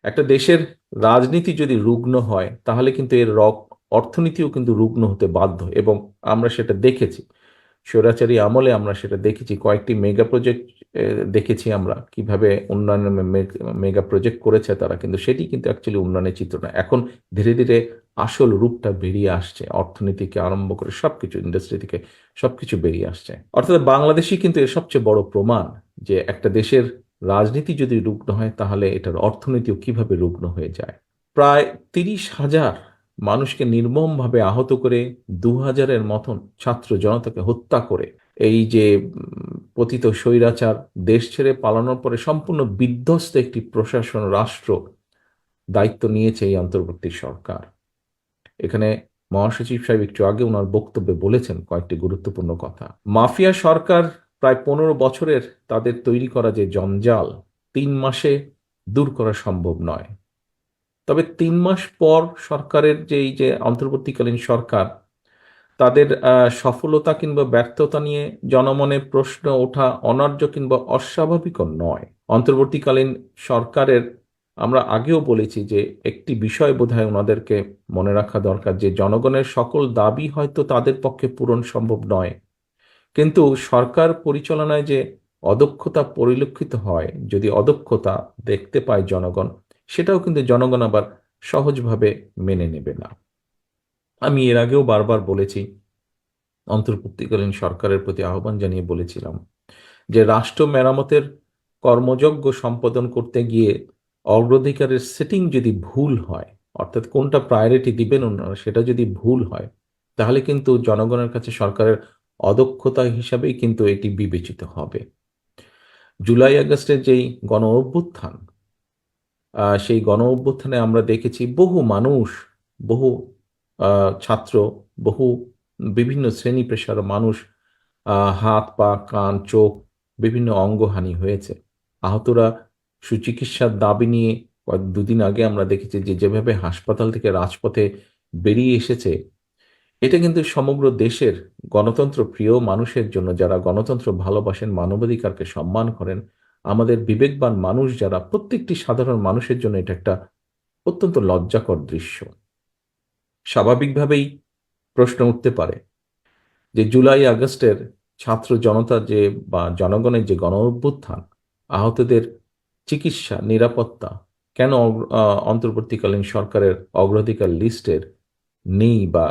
একটা দেশের রাজনীতি যদি রুগ্ন হয় তাহলে কিন্তু এর অর্থনীতিও কিন্তু রুগ্ন হতে বাধ্য, এবং আমরা সেটা দেখেছি। স্বৈরাচারী আমলে আমরা সেটা দেখেছি, কয়েকটি মেগা প্রজেক্ট দেখেছি আমরা কিভাবে উন্নয়নের মেগা প্রজেক্ট করেছে তারা, কিন্তু সেটি কিন্তু অ্যাকচুয়ালি উন্নয়নের চিত্র না। এখন ধীরে ধীরে আসল রূপটা বেরিয়ে আসছে, অর্থনীতিকে আরম্ভ করে সবকিছু, ইন্ডাস্ট্রি থেকে সবকিছু বেরিয়ে আসছে। অর্থাৎ বাংলাদেশই কিন্তু এর সবচেয়ে বড় প্রমাণ যে একটা দেশের রাজনীতি যদি রুগ্ন হয় তাহলে এটার অর্থনীতিও কিভাবে রুগ্ন হয়ে যায়। প্রায় 30,000 মানুষকে নির্মমভাবে আহত করে, 2,000-এর মতন ছাত্র জনতাকে হত্যা করে এই যে পতিত স্বৈরাচার দেশ ছেড়ে পালানোর পরে সম্পূর্ণ বিধ্বস্ত একটি প্রশাসন রাষ্ট্র দায়িত্ব নিয়েছে এই অন্তর্বর্তী সরকার। এখানে মহাসচিব সাহেব একটু আগে ওনার বক্তব্যে বলেছেন কয়েকটি গুরুত্বপূর্ণ কথা। মাফিয়া সরকার প্রায় 15 বছরের তাদের তৈরি করা যে জঞ্জাল 3 মাসে দূর করা সম্ভব নয়। তবে 3 মাস পর সরকারের যে এই যে অন্তর্বর্তীকালীন সরকার, তাদের সফলতা কিংবা ব্যর্থতা নিয়ে জনমনে প্রশ্ন ওঠা অন্যায্য কিংবা অস্বাভাবিকও নয়। অন্তর্বর্তীকালীন সরকারের, আমরা আগেও বলেছি যে একটি বিষয় বোধহয় ওনাদেরকে মনে রাখা দরকার, যে জনগণের সকল দাবি হয়তো তাদের পক্ষে পূরণ সম্ভব নয়, কিন্তু সরকার পরিচালনায় যে অদক্ষতা পরিলক্ষিত হয়, যদি অদক্ষতা দেখতে পায় জনগণ, সেটাও কিন্তু জনগণ আবার সহজভাবে মেনে নেবে না। আমি এর আগেও বারবার বলেছি, অন্তর্বর্তীকালীন সরকারের প্রতি আহ্বান জানিয়ে বলেছিলাম যে রাষ্ট্র মেরামতের কর্মযজ্ঞ সম্পাদন করতে গিয়ে অগ্রাধিকারের সেটিং যদি ভুল হয়, অর্থাৎ কোনটা প্রায়োরিটি দিবেন ওনারা সেটা যদি ভুল হয়, তাহলে কিন্তু জনগণের কাছে সরকারের অদক্ষতা হিসাবেই কিন্তু এটি বিবেচিত হবে। জুলাই আগস্টের যেই গণ অভ্যুত্থান, সেই গণ অভ্যুত্থানে আমরা দেখেছি বহু মানুষ, বহু ছাত্র, বহু বিভিন্ন শ্রেণী পেশার মানুষ, হাত পা কান চোখ বিভিন্ন অঙ্গহানি হয়েছে। আহতরা সুচিকিৎসার দাবি নিয়ে দুদিন আগে আমরা দেখেছি যে যেভাবে হাসপাতাল থেকে রাজপথে বেরিয়ে এসেছে, এটা কিন্তু সমগ্র দেশের গণতন্ত্র প্রিয় মানুষের জন্য, যারা গণতন্ত্র ভালোবাসেন, মানবাধিকারকে সম্মান করেন, আমাদের বিবেকবান মানুষ যারা, প্রত্যেকটি সাধারণ মানুষের জন্য এটা একটা অত্যন্ত লজ্জাকর দৃশ্য। স্বাভাবিকভাবেই প্রশ্ন উঠতে পারে যে জুলাই আগস্টের ছাত্র জনতা যে বা জনগণের যে গণ অভ্যুত্থান, আহতদের চিকিৎসা নিরাপত্তা কেন অন্তর্বর্তীকালীন সরকারের অগ্রাধিকার লিস্টের নেই, বা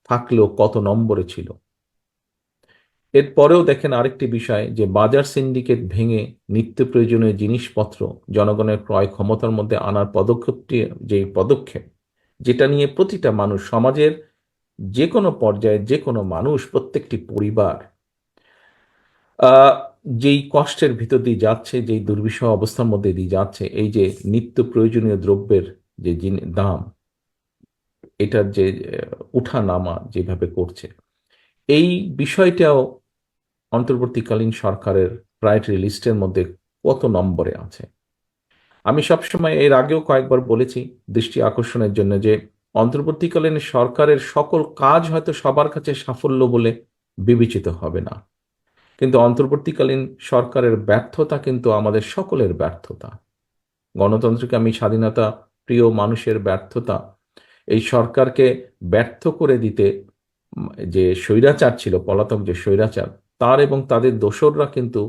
থাকলেও কত নম্বরে ছিল। এরপরেও দেখেন আরেকটি বিষয়, যে বাজার সিন্ডিকেট ভেঙে নিত্য প্রয়োজনীয় জিনিসপত্র জনগণের ক্রয় ক্ষমতার মধ্যে আনার পদক্ষেপটি, যেই পদক্ষেপ, যেটা নিয়ে প্রতিটা মানুষ, সমাজের যে কোনো পর্যায়ে যে কোনো মানুষ, প্রত্যেকটি পরিবার আহ, যেই কষ্টের ভিতর দিয়ে যাচ্ছে, যেই দুর্বিষহ অবস্থার মধ্যে দিয়ে যাচ্ছে, এই যে নিত্য প্রয়োজনীয় দ্রব্যের যে দাম, এটার যে উঠা নামা যেভাবে করছে, এই বিষয়টাও অন্তর্বর্তীকালীন সরকারের প্রায়োরিটি লিস্টের মধ্যে কত নম্বরে আছে। আমি সবসময় এর আগেও কয়েকবার বলেছি দৃষ্টি আকর্ষণের জন্য, যে অন্তর্বর্তীকালীন সরকারের সকল কাজ হয়তো সবার কাছে সাফল্য বলে বিবেচিত হবে না, কিন্তু অন্তর্বর্তীকালীন সরকারের ব্যর্থতা কিন্তু আমাদের সকলের ব্যর্থতা। গণতন্ত্রকে আমি স্বাধীনতা প্রিয় মানুষের ব্যর্থতা, এই সরকারকে ব্যর্থ করে দিতে যে স্বৈরাচার ছিল, পলাতক যে স্বৈরাচার, তার এবং তাদের দোসররা কিন্তু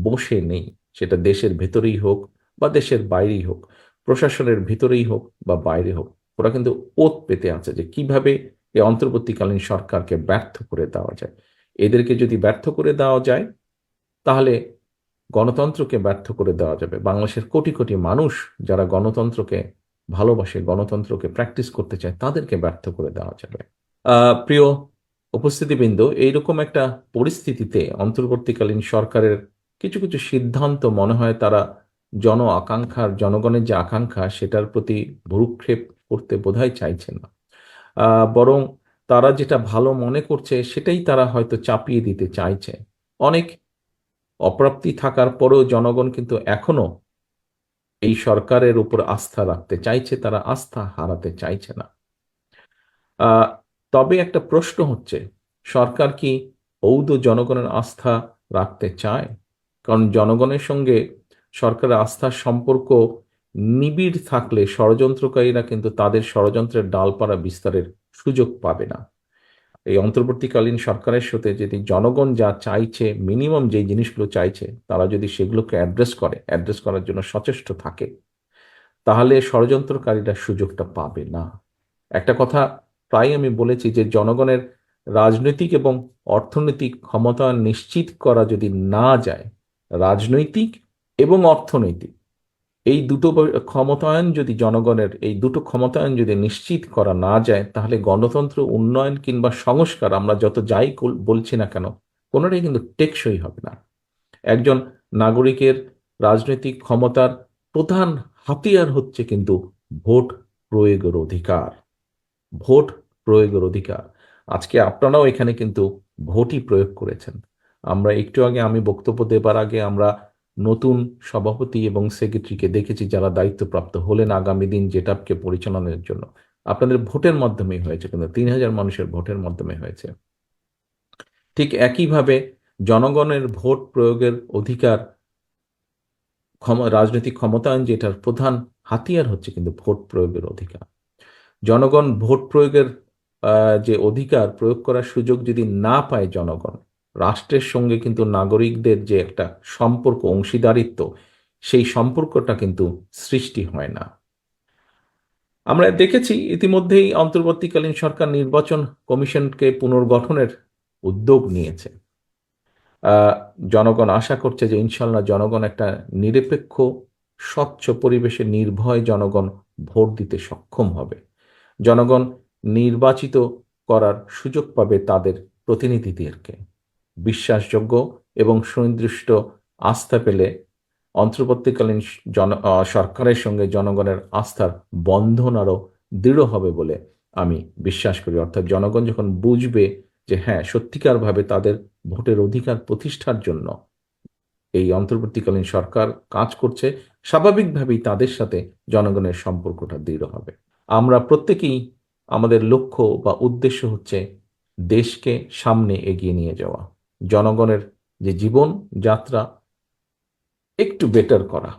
বসে নেই। সেটা দেশের ভেতরেই হোক বা দেশের বাইরেই হোক, প্রশাসনের ভিতরেই হোক বা বাইরে হোক, ওরা কিন্তু ওত পেতে আছে যে কিভাবে এই অন্তর্বর্তীকালীন সরকারকে ব্যর্থ করে দেওয়া যায়। এদেরকে যদি ব্যর্থ করে দেওয়া যায়, তাহলে গণতন্ত্রকে ব্যর্থ করে দেওয়া যাবে। বাংলাদেশের কোটি কোটি মানুষ যারা গণতন্ত্রকে ভালোবাসে, গণতন্ত্রকে প্র্যাকটিস করতে চায়, তাদেরকে ব্যর্থ করে দেওয়া যাবে। প্রিয় উপস্থিতিবৃন্দ, এইরকম একটা পরিস্থিতিতে অন্তর্বর্তীকালীন সরকারের কিছু কিছু সিদ্ধান্ত মনে হয় তারা আকাঙ্ক্ষার, জনগণের যে আকাঙ্ক্ষা সেটার প্রতি ভ্রূক্ষেপ করতে বোধহয় চাইছে না। বরং তারা যেটা ভালো মনে করছে সেটাই তারা হয়তো চাপিয়ে দিতে চাইছে। অনেক অপ্রাপ্তি থাকার পরেও জনগণ কিন্তু এখনো এই সরকারের উপর আস্থা রাখতে চাইছে, তারা আস্থা হারাতে চাইছে না। আহ, তবে একটা প্রশ্ন হচ্ছে, সরকার কি ঔদ্ধ জনগণের আস্থা রাখতে চায়? কারণ জনগণের সঙ্গে সরকারের আস্থার সম্পর্ক নিবিড় থাকলে ষড়যন্ত্রকারীরা কিন্তু তাদের ষড়যন্ত্রের ডালপালা বিস্তারের সুযোগ পাবে না। এই অন্তর্বর্তীকালীন সরকারের সাথে যদি জনগণ যা চাইছে, মিনিমাম যে জিনিসগুলো চাইছে, তারা যদি সেগুলোকে অ্যাড্রেস করার জন্য সচেষ্ট থাকে, তাহলে ষড়যন্ত্রকারীরা সুযোগটা পাবে না। একটা কথা প্রায় আমি বলেছি যে জনগণের রাজনৈতিক এবং অর্থনৈতিক ক্ষমতা নিশ্চিত করা যদি না যায়, রাজনৈতিক এবং অর্থনৈতিক এই দুটো ক্ষমতায়ন যদি নিশ্চিত করা না যায়, তাহলে গণতন্ত্র উন্নয়ন কিংবা সংস্কার আমরা যত যাই বলছি না কেন, কোনোটাই কিন্তু টেকসই হবে না। একজন নাগরিকের রাজনৈতিক ক্ষমতার প্রধান হাতিয়ার হচ্ছে কিন্তু ভোট প্রয়োগের অধিকার। ভোট প্রয়োগের অধিকার। আজকে আপনারাও এখানে কিন্তু ভোটই প্রয়োগ করেছেন। আমরা একটু আগে, আমি বক্তব্য দেবার আগে আমরা নতুন সভাপতি এবং সেক্রেটারিকে দেখেছি যারা দায়িত্বপ্রাপ্ত হলেন আগামী দিন জেটাপকে পরিচালনার জন্য। আপনাদের ভোটের মাধ্যমেই হয়েছে, কিন্তু 3,000 মানুষের ভোটের মাধ্যমে হয়েছে। ঠিক একইভাবে জনগণের ভোট প্রয়োগের অধিকার, রাজনৈতিক ক্ষমতায়ন যেটার প্রধান হাতিয়ার হচ্ছে কিন্তু ভোট প্রয়োগের অধিকার। জনগণ ভোট প্রয়োগের যে অধিকার প্রয়োগ করার সুযোগ যদি না পায় জনগণ, রাষ্ট্রের সঙ্গে কিন্তু নাগরিকদের যে একটা সম্পর্ক, অংশীদারিত্ব, সেই সম্পর্কটা কিন্তু সৃষ্টি হয় না। আমরা দেখেছি ইতিমধ্যেই অন্তর্বর্তীকালীন সরকার নির্বাচন কমিশনকে পুনর্গঠনের উদ্যোগ নিয়েছে। জনগণ আশা করছে যে ইনশাল্লাহ জনগণ একটা নিরপেক্ষ, স্বচ্ছ পরিবেশে নির্ভয় জনগণ ভোট দিতে সক্ষম হবে। জনগণ নির্বাচিত করার সুযোগ পাবে তাদের প্রতিনিধিদেরকে। বিশ্বাসযোগ্য এবং সুনির্দিষ্ট আস্থা পেলে অন্তর্বর্তীকালীন সরকারের সঙ্গে জনগণের আস্থার বন্ধন আরও দৃঢ় হবে বলে আমি বিশ্বাস করি। অর্থাৎ জনগণ যখন বুঝবে যে হ্যাঁ, সত্যিকারভাবে তাদের ভোটের অধিকার প্রতিষ্ঠার জন্য এই অন্তর্বর্তীকালীন সরকার কাজ করছে, স্বাভাবিকভাবেই তাদের সাথে জনগণের সম্পর্কটা দৃঢ় হবে। আমরা প্রত্যেকেই, আমাদের লক্ষ্য বা উদ্দেশ্য হচ্ছে দেশকে সামনে এগিয়ে নিয়ে যাওয়া, জনগণের যে জীবন যাত্রা একটু বেটার করা,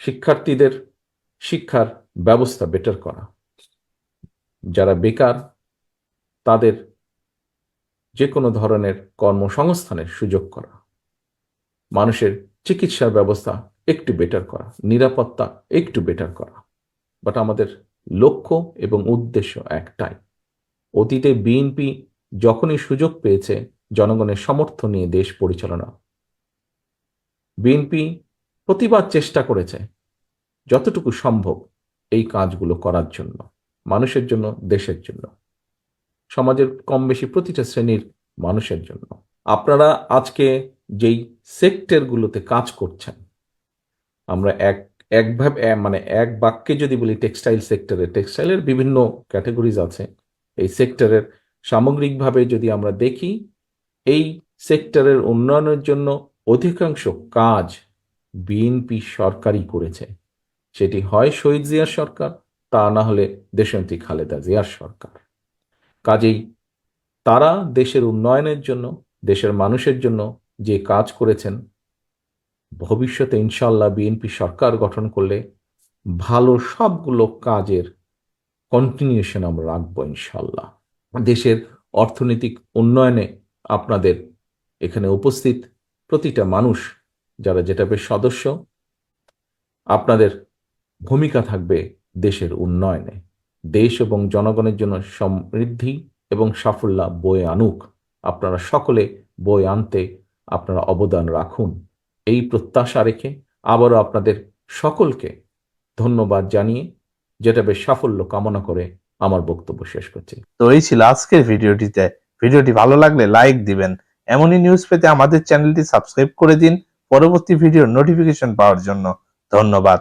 শিক্ষার্থীদের শিক্ষার ব্যবস্থা বেটার করা, যারা বেকার তাদের যে কোনো ধরনের কর্মসংস্থানের সুযোগ করা, মানুষের চিকিৎসার ব্যবস্থা একটু বেটার করা, নিরাপত্তা একটু বেটার করা। বাট আমাদের লক্ষ্য এবং উদ্দেশ্য একটাই। অতীতে বিএনপি যখনই সুযোগ পেয়েছে জনগণের সমর্থন নিয়ে দেশ পরিচালনা, বিএনপি প্রতিবার চেষ্টা করেছে যতটুকু সম্ভব এই কাজগুলো করার জন্য, মানুষের জন্য, দেশের জন্য, সমাজের কম বেশি প্রতিটা শ্রেণীর মানুষের জন্য। আপনারা আজকে যেই সেক্টরগুলোতে কাজ করছেন, আমরা একভাবে মানে এক বাক্যে যদি বলি টেক্সটাইল সেক্টরে, টেক্সটাইলের বিভিন্ন ক্যাটাগরিজ আছে। এই সেক্টরের সামগ্রিকভাবে যদি আমরা দেখি, এই সেক্টরের উন্নয়নের জন্য অধিকাংশ কাজ বিএনপি সরকারই করেছে। সেটি হয় শহীদ জিয়ার সরকার, তা না হলে দেশনেত্রী খালেদা জিয়ার সরকার। কাজেই তারা দেশের উন্নয়নের জন্য, দেশের মানুষের জন্য যে কাজ করেছেন, ভবিষ্যতে ইনশাল্লাহ বিএনপি সরকার গঠন করলে ভালো সবগুলো কাজের কন্টিনিউশন আমরা রাখবো ইনশাল্লাহ। দেশের অর্থনৈতিক উন্নয়নে আপনাদের এখানে উপস্থিত প্রতিটা মানুষ যারা জেটাপের সদস্য, আপনাদের ভূমিকা থাকবে দেশের উন্নয়নে। দেশ এবং জনগণের জন্য সমৃদ্ধি এবং সাফল্য বয়ে আনুক, আপনারা সকলে বয়ে আনতে আপনারা অবদান রাখুন, এই প্রত্যাশা রেখে আবারও আপনাদের সকলকে ধন্যবাদ জানিয়ে জেটাপের সাফল্য কামনা করে আমার বক্তব্য শেষ করছি। তো এই ছিল আজকের ভিডিওটি ভালো লাগলে লাইক দিবেন। এমনই নিউজ পেতে আমাদের চ্যানেলটি সাবস্ক্রাইব করে দিন পরবর্তী ভিডিওর নোটিফিকেশন পাওয়ার জন্য। ধন্যবাদ।